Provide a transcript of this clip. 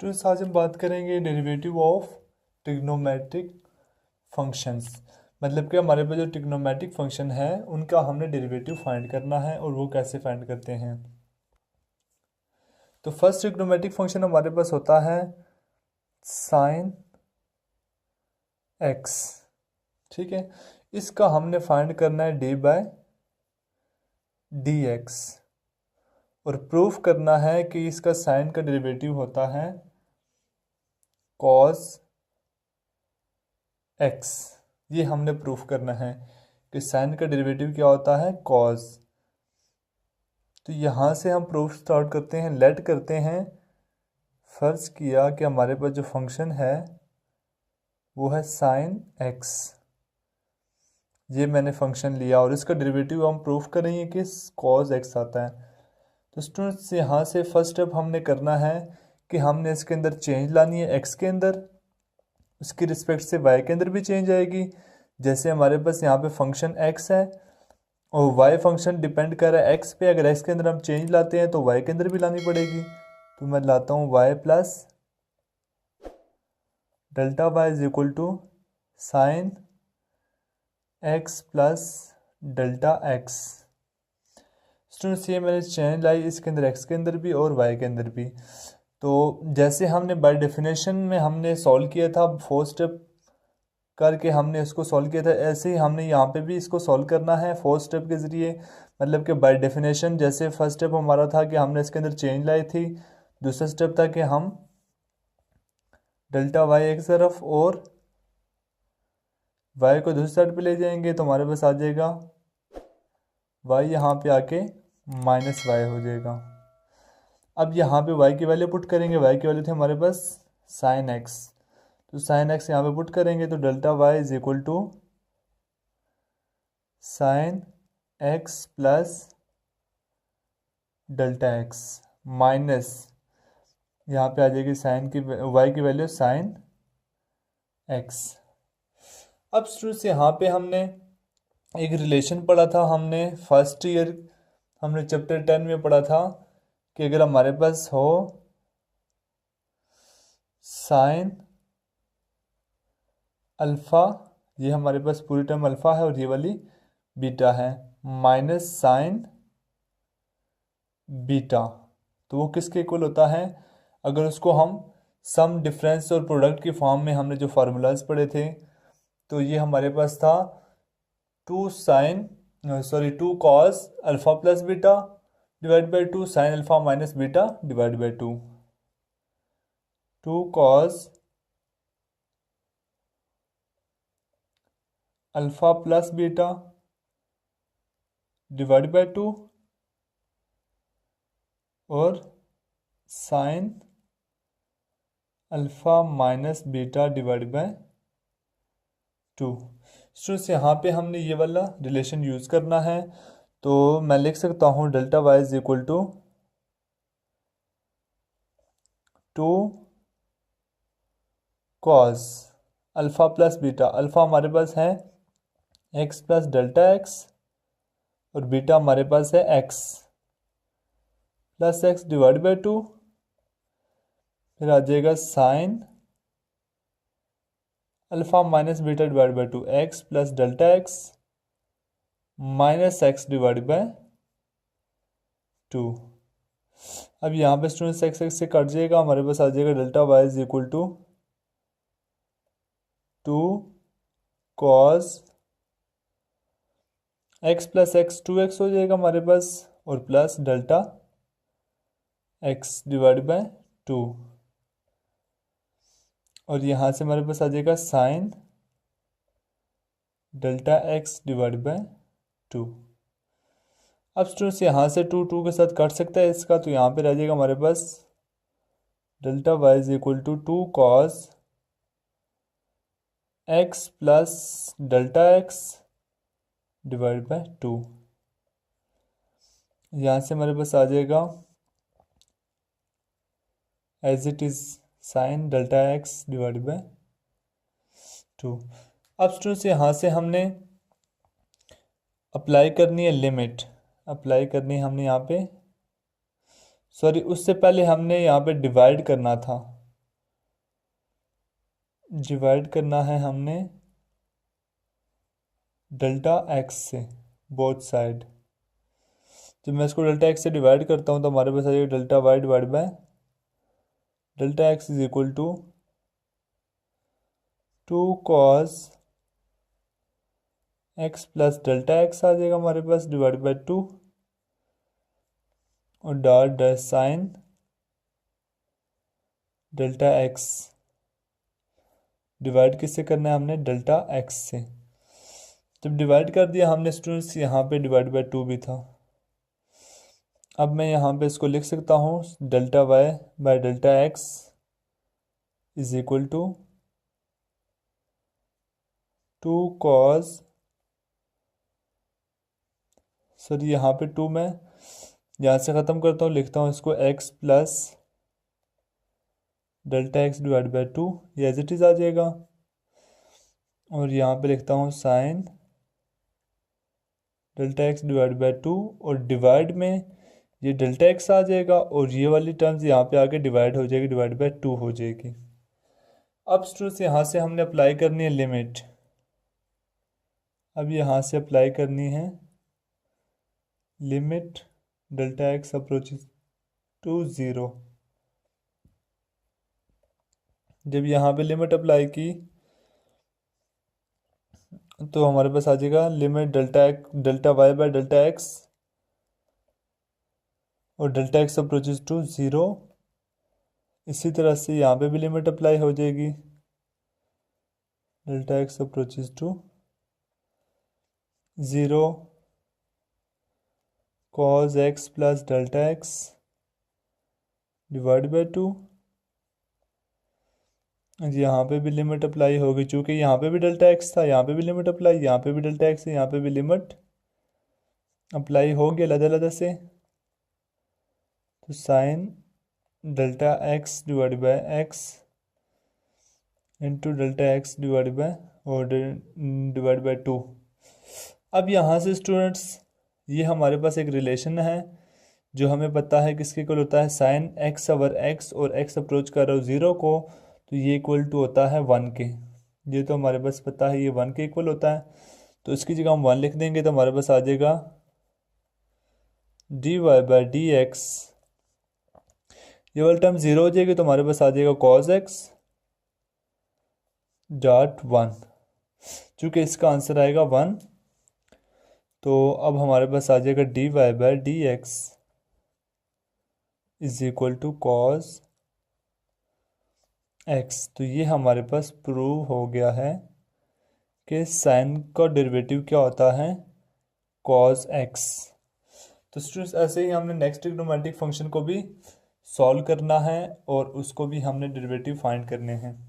Students आज हम बात करेंगे डेरिवेटिव ऑफ ट्रिग्नोमेट्रिक फंक्शंस। मतलब कि हमारे पास जो ट्रिग्नोमेट्रिक फंक्शन है उनका हमने डेरिवेटिव फाइंड करना है और वो कैसे फाइंड करते हैं। तो फर्स्ट ट्रिग्नोमेट्रिक फंक्शन हमारे पास होता है साइन एक्स। ठीक है, इसका हमने फाइंड करना है डी बाय डी एक्स और प्रूफ करना है कि इसका साइन का डेरिवेटिव होता है कॉस एक्स। ये हमने प्रूफ करना है कि साइन का डेरिवेटिव क्या होता है कॉस। तो यहाँ से हम प्रूफ स्टार्ट करते हैं, लेट करते हैं। फर्ज किया कि हमारे पास जो फंक्शन है वो है साइन एक्स। ये मैंने फंक्शन लिया और इसका डेरिवेटिव हम प्रूफ करेंगे कि कॉस एक्स आता है। तो स्टूडेंट्स यहाँ से फर्स्ट स्टेप हमने करना है कि हमने इसके अंदर चेंज लानी है एक्स के अंदर, उसकी रिस्पेक्ट से वाई के अंदर भी चेंज आएगी। जैसे हमारे पास यहाँ पे फंक्शन एक्स है और वाई फंक्शन डिपेंड कर रहा है एक्स पे। अगर एक्स के अंदर हम चेंज लाते हैं तो वाई के अंदर भी लानी पड़ेगी। तो मैं लाता हूँ y plus delta Y is equal to sine x plus delta x. Students ये मैंने चेंज लाई इसके अंदर एक्स के अंदर भी और वाई के अंदर भी। तो जैसे हमने बाय डेफिनेशन में हमने सॉल्व किया था, फोर स्टेप करके हमने इसको सॉल्व किया था, ऐसे ही हमने यहाँ पे भी इसको सॉल्व करना है फोर स्टेप के ज़रिए। मतलब कि बाय डेफिनेशन जैसे फर्स्ट स्टेप हमारा था कि हमने इसके अंदर चेंज लाई थी, दूसरा स्टेप था कि हम डेल्टा वाई एक तरफ और वाई को दूसरी साइड पे ले जाएंगे तो हमारे पास आ जाएगा वाई यहाँ पे आके माइनस वाई हो जाएगा। अब यहाँ पे y की वैल्यू पुट करेंगे, y की वैल्यू थी हमारे पास साइन x। तो साइन x यहाँ पे पुट करेंगे तो delta y is equal to sine x plus delta x minus यहाँ पे आ जाएगी साइन की y की वैल्यू साइन x। अब स्टूडेंट्स यहाँ पे हमने एक रिलेशन पढ़ा था, हमने फर्स्ट ईयर हमने चैप्टर 10 में पढ़ा था कि अगर हमारे पास हो साइन अल्फ़ा, ये हमारे पास पूरी टर्म अल्फ़ा है और ये वाली बीटा है, माइनस साइन बीटा, तो वो किसके इक्वल होता है। अगर उसको हम सम डिफरेंस और प्रोडक्ट की फॉर्म में हमने जो फार्मूलाज पढ़े थे तो ये हमारे पास था two cos alpha plus beta divide by two sine alpha minus beta divide by two cos alpha plus beta divide by two और sine alpha minus beta divide by two. Students यहाँ पे हमने ये वाला रिलेशन यूज़ करना है, तो मैं लिख सकता हूँ delta Y is equal to two cos alpha plus beta. Alpha हमारे पास है एक्स प्लस डेल्टा एक्स और बीटा हमारे पास है x plus x divide by two. फिर आ जाएगा sine alpha minus beta divide by two x plus delta x minus x divide by two. अब यहाँ पे स्टूडेंट्स एक्स एक्स से कट जाएगा, हमारे पास आ जाएगा delta Y is equal to two cos x plus x, two x हो जाएगा हमारे पास और plus delta x divide by two. और यहाँ से हमारे पास आ जाएगा sine delta x divide by two. अब स्टूडेंट्स यहाँ से टू टू के साथ काट सकता है इसका, तो यहाँ पे रह जाएगा हमारे पास delta Y is equal to two cos x plus delta x divide by two. यहाँ से हमारे पास आ जाएगा as it is sine delta x divide by two. अब स्टूडेंट्स यहाँ से हमने अप्लाई करनी है लिमिट, अप्लाई करनी है हमने यहाँ पे, सॉरी उससे पहले हमने यहाँ पे डिवाइड करना था। डिवाइड करना है हमने डेल्टा एक्स से बोथ साइड। जब मैं इसको डेल्टा एक्स से डिवाइड करता हूँ तो हमारे पास आ जाएगा delta Y divide by delta x is equal to 2 cos x plus delta X आ जाएगा हमारे पास डिवाइड बाय 2 और dot dash sine delta x. Divide किससे करना है हमने डेल्टा एक्स से। जब डिवाइड कर दिया हमने स्टूडेंट्स, यहाँ पे डिवाइड बाय 2 भी था। अब मैं यहाँ पे इसको लिख सकता हूँ delta y by delta x is equal to 2 cos, sorry यहाँ पे 2 मैं यहाँ से ख़त्म करता हूँ, लिखता हूँ इसको x plus delta x divide by 2, ये एज इट इज़ आ जाएगा। और यहाँ पे लिखता हूँ sign delta x divide by 2 और डिवाइड में ये डेल्टा एक्स आ जाएगा और ये वाली टर्म्स यहाँ पे आके डिवाइड हो जाएगी, डिवाइड बाय 2 हो जाएगी। अब स्टूडेंट्स यहाँ से हमने अप्लाई करनी है लिमिट। अब यहाँ से अप्लाई करनी है limit delta x approaches to 0। जब यहाँ पे लिमिट अप्लाई की तो हमारे पास आ जाएगा limit delta y by delta x और डेल्टा एक्स अप्रोचेस टू 0। इसी तरह से यहाँ पे भी लिमिट अप्लाई हो जाएगी delta x approaches to 0 cos x plus delta x divide by 2। यहाँ पे भी लिमिट अप्लाई होगी, चूँकि यहाँ पे भी डेल्टा एक्स था, यहाँ पे भी लिमिट अप्लाई, यहाँ पे भी डेल्टा एक्स है, यहाँ पे भी लिमिट अप्लाई होगी अलग अलग से। तो sign delta x divide bye x into delta x divide bye और डिवाइड बाय 2। अब यहाँ से स्टूडेंट्स ये हमारे पास एक रिलेशन है जो हमें पता है किसके इक्वल होता है, साइन एक्स ओवर एक्स और एक्स अप्रोच कर रहा हो 0 को, तो ये इक्वल टू होता है 1 के। ये तो हमारे पास पता है ये 1 के इक्वल होता है, तो इसकी जगह हम 1 लिख देंगे तो हमारे पास आ जाएगा d y by d x. ये वाली टर्म 0 हो जाएगी तो हमारे पास आ जाएगा कॉस एक्स डॉट 1। चूँकि इसका आंसर आएगा 1, तो अब हमारे पास आ जाएगा d y by d x is equal to cos x. तो ये हमारे पास प्रूव हो गया है कि साइन का डेरिवेटिव क्या होता है, कॉस एक्स। तो स्टूडेंट्स ऐसे ही हमने नेक्स्ट ट्रिग्नोमेट्रिक फंक्शन को भी सॉल्व करना है और उसको भी हमने डेरिवेटिव फाइंड करने हैं।